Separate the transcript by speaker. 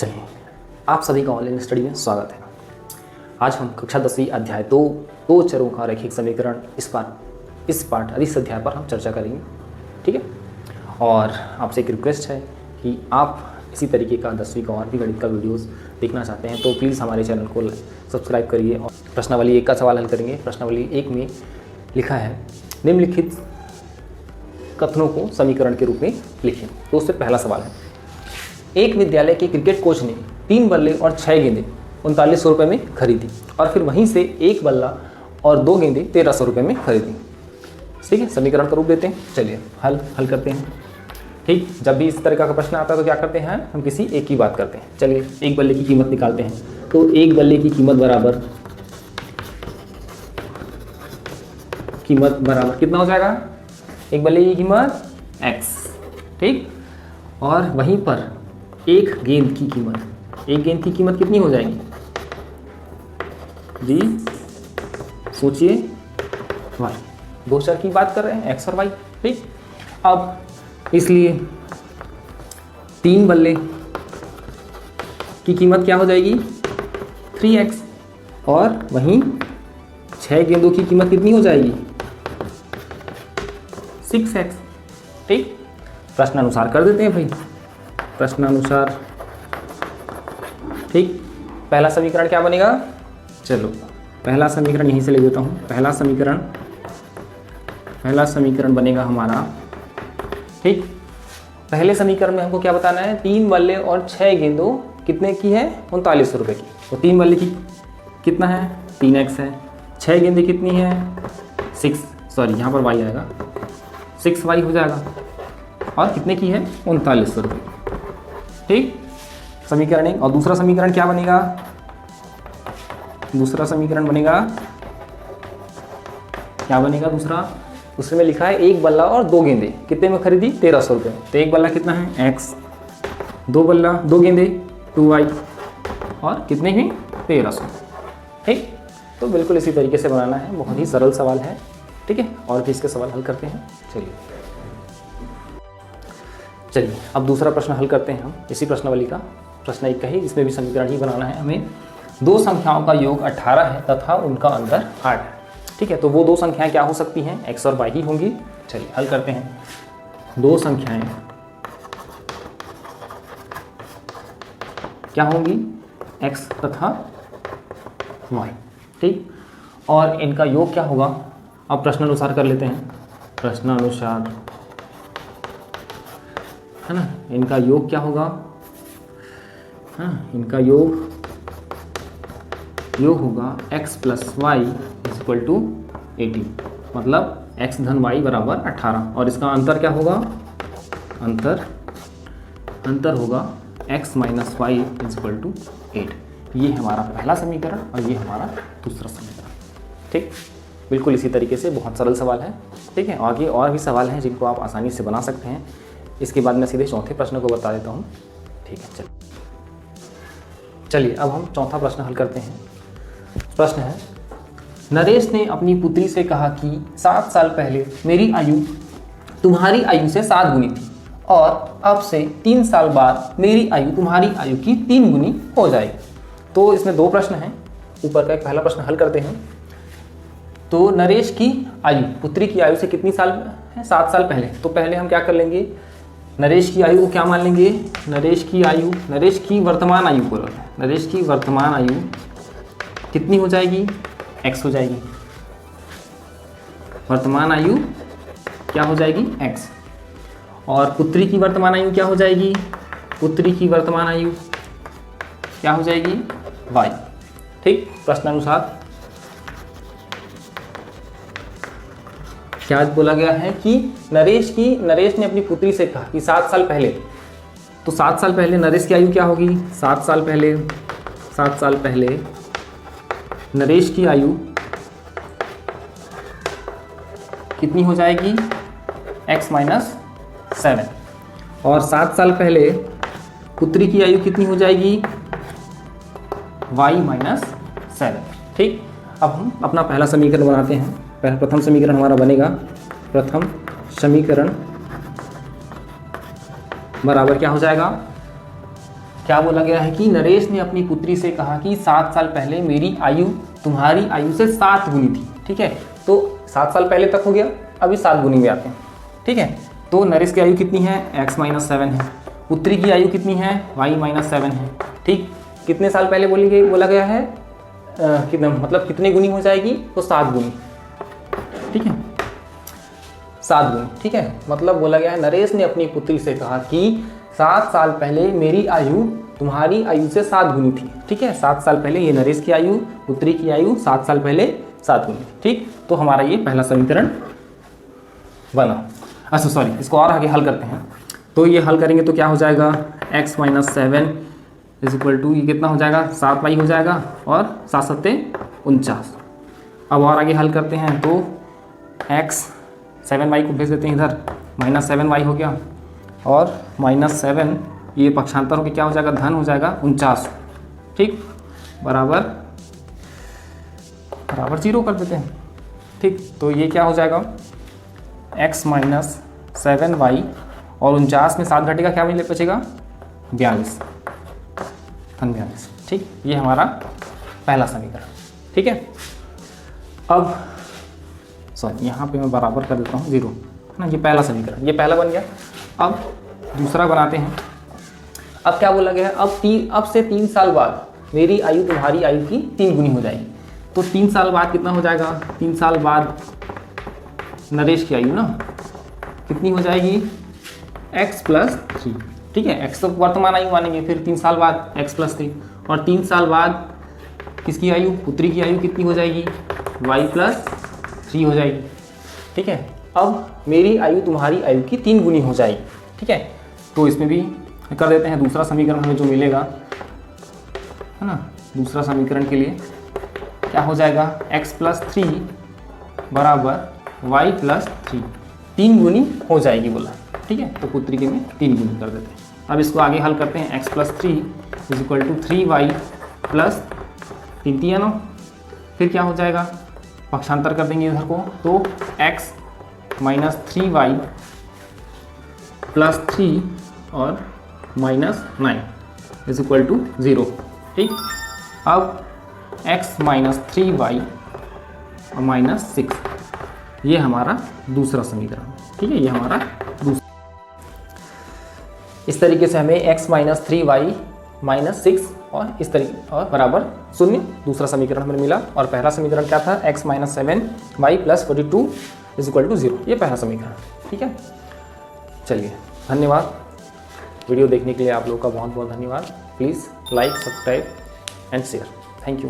Speaker 1: चलिए, आप सभी का ऑनलाइन स्टडी में स्वागत है। आज हम कक्षा 10वीं अध्याय दो चरों का रैखिक समीकरण इस पाठ अधिक अध्याय पर हम चर्चा करेंगे। ठीक है, और आपसे एक रिक्वेस्ट है कि आप इसी तरीके का 10वीं का और भी गणित का वीडियोस देखना चाहते हैं तो प्लीज़ हमारे चैनल को सब्सक्राइब करिए। और प्रश्नावली 1 का सवाल हल करेंगे। प्रश्नावली 1 में लिखा है, निम्नलिखित कथनों को समीकरण के रूप में लिखें। तो उससे पहला सवाल है, एक विद्यालय के क्रिकेट कोच ने 3 बल्ले और 6 गेंदें 3900 रुपये में खरीदी और फिर वहीं से 1 बल्ला और 2 गेंदें 1300 रुपये में खरीदी। ठीक है, समीकरण का रूप देते हैं। चलिए हल करते हैं। ठीक, जब भी इस तरह का प्रश्न आता है तो क्या करते हैं, हम किसी एक की बात करते हैं। चलिए, एक बल्ले की कीमत निकालते हैं। तो एक बल्ले की कीमत बराबर कितना हो जाएगा? एक बल्ले की कीमत x। ठीक, और वहीं पर एक गेंद की कीमत कितनी हो जाएगी जी? सोचिए, y। दो चर की बात कर रहे हैं, x और y। ठीक, अब इसलिए 3 बल्ले की कीमत क्या हो जाएगी? 3x, और वहीं 6 गेंदों की कीमत कितनी हो जाएगी? 6x। ठीक, प्रश्नानुसार कर देते हैं भाई, प्रश्नानुसार। ठीक, पहला समीकरण क्या बनेगा? चलो, पहला समीकरण यहीं से ले देता हूँ। पहला समीकरण बनेगा हमारा। ठीक, पहले समीकरण में हमको क्या बताना है? 3 बल्ले और 6 गेंदों कितने की है? 3900 रुपये की। तो 3 बल्ले की कितना है? 3x है। 6 गेंदें कितनी है? 6, यहाँ पर y आएगा, 6y हो जाएगा। और कितने की है? 3900 रुपये। ठीक, समीकरण 1। और दूसरा समीकरण क्या बनेगा? दूसरा दूसरे में लिखा है 1 बल्ला और 2 गेंदें कितने में खरीदी? 1300 रुपये। तो 1 बल्ला कितना है? x, 2 गेंदें 2y, और कितने की? 1300। ठीक, तो बिल्कुल इसी तरीके से बनाना है। बहुत ही सरल सवाल है। ठीक है, और भी इसके सवाल हल करते हैं। चलिए अब दूसरा प्रश्न हल करते हैं हम इसी प्रश्नावली का। प्रश्न 1 का ही, इसमें भी समीकरण ही बनाना है हमें। 2 संख्याओं का योग 18 है तथा उनका अंतर 8 है। ठीक है, तो वो 2 संख्याएं क्या हो सकती हैं? x और y ही होंगी। चलिए हल करते हैं। 2 संख्याएं क्या होंगी? x तथा y। ठीक, और इनका योग क्या होगा? अब प्रश्नानुसार कर लेते हैं। प्रश्नानुसार है ना, इनका योग क्या होगा? इनका योग होगा x + y = 18, मतलब x धन y बराबर 18। और इसका अंतर क्या होगा? अंतर होगा x - y = 8। ये हमारा पहला समीकरण और ये हमारा दूसरा समीकरण। ठीक, बिल्कुल इसी तरीके से बहुत सरल सवाल है। ठीक है, आगे और भी सवाल हैं जिनको आप आसानी से बना सकते हैं। इसके बाद मैं सीधे चौथे प्रश्न को बता देता हूँ। ठीक है, चलिए अब हम चौथा प्रश्न हल करते हैं। प्रश्न है, नरेश ने अपनी पुत्री से कहा कि 7 साल पहले मेरी आयु तुम्हारी आयु से 7 गुनी थी और अब से 3 साल बाद मेरी आयु तुम्हारी आयु की 3 गुनी हो जाएगी। तो इसमें 2 प्रश्न हैं। ऊपर का एक पहला प्रश्न हल करते हैं। तो नरेश की आयु पुत्री की आयु से कितनी साल है? 7 साल पहले। तो पहले हम क्या कर लेंगे? नरेश की आयु को क्या मान लेंगे? नरेश की वर्तमान आयु कितनी हो जाएगी? x हो जाएगी। वर्तमान आयु क्या हो जाएगी? x। और पुत्री की वर्तमान आयु क्या हो जाएगी? y। ठीक, प्रश्नानुसार क्या बोला गया है कि नरेश ने अपनी पुत्री से कहा कि 7 साल पहले, तो 7 साल पहले नरेश की आयु क्या होगी? 7 साल पहले नरेश की आयु कितनी हो जाएगी? x - 7। और 7 साल पहले पुत्री की आयु कितनी हो जाएगी? y - 7। ठीक, अब हम अपना पहला समीकरण बनाते हैं। प्रथम समीकरण हमारा बनेगा, प्रथम समीकरण बराबर क्या हो जाएगा? क्या बोला गया है कि नरेश ने अपनी पुत्री से कहा कि 7 साल पहले मेरी आयु तुम्हारी आयु से 7 गुनी थी। ठीक है, तो 7 साल पहले तक हो गया, अभी 7 गुनी में आते हैं। ठीक है, तो नरेश की आयु कितनी है, x-7 है। पुत्री की आयु कितनी है, y-7 है। ठीक, कितने साल पहले बोला गया है, कितना मतलब कितने गुनी हो जाएगी, तो 7 गुनी। ठीक है, 7 गुनी। ठीक है, मतलब बोला गया है नरेश ने अपनी पुत्री से कहा कि 7 साल पहले मेरी आयु तुम्हारी आयु से 7 गुनी थी। ठीक है, 7 साल पहले ये नरेश की आयु, पुत्री की आयु 7 साल पहले 7 गुनी। ठीक, तो हमारा ये पहला समीकरण बना। अच्छा सॉरी, इसको और आगे हल करते हैं। तो ये हल करेंगे तो क्या हो जाएगा, x-7 इज इक्वल टू ये कितना हो जाएगा, 7y हो जाएगा और 7 सत्ते 49। अब और आगे हल करते हैं तो x-7y को भेज देते हैं इधर, -7y हो गया और -7 ये पक्षांतर होकर क्या हो जाएगा, धन हो जाएगा 49। ठीक, बराबर 0 कर देते हैं। ठीक, तो ये क्या हो जाएगा, x-7y और 49 में 7 घटेगा, क्या मिले बचेगा, 42, धन 42। ठीक, ये हमारा पहला समीकरण। ठीक है, अब सॉरी यहाँ पे मैं बराबर कर देता हूँ 0 है ना, ये पहला समीकरण, ये पहला बन गया। अब दूसरा बनाते हैं। अब क्या बोला गया है, अब से 3 साल बाद मेरी आयु तुम्हारी आयु की 3 गुनी हो जाएगी। तो 3 साल बाद कितना हो जाएगा, 3 साल बाद नरेश की आयु ना कितनी हो जाएगी, x+3। ठीक है, x तो वर्तमान आयु मानेंगे, फिर 3 साल बाद x+3 और 3 साल बाद किसकी आयु, पुत्री की आयु कितनी हो जाएगी, y+3 हो जाएगी। ठीक है, अब मेरी आयु तुम्हारी आयु की 3 गुनी हो जाएगी। ठीक है, तो इसमें भी कर देते हैं दूसरा समीकरण हमें जो मिलेगा, है ना। दूसरा समीकरण के लिए क्या हो जाएगा, x+3 बराबर y+3, 3 गुनी हो जाएगी बोला। ठीक है, तो पुत्री के में 3 गुनी कर देते हैं। अब इसको आगे हल करते हैं, x+3 is equal to 3y plus 3 9, फिर क्या हो जाएगा, पक्षांतर कर देंगे इधर को, तो x-3y प्लस 3 और -9 इज इक्वल टू 0। ठीक, अब x-3y और -6 ये हमारा दूसरा समीकरण। ठीक है, ये हमारा दूसरा। इस तरीके से हमें x-3y -6 और इस तरीके और बराबर 0 दूसरा समीकरण हमें मिला। और पहला समीकरण क्या था, x-7y plus 42 is equal to 0, ये पहला समीकरण। ठीक है, चलिए धन्यवाद। वीडियो देखने के लिए आप लोगों का बहुत बहुत धन्यवाद। Please like, subscribe and share. Thank you.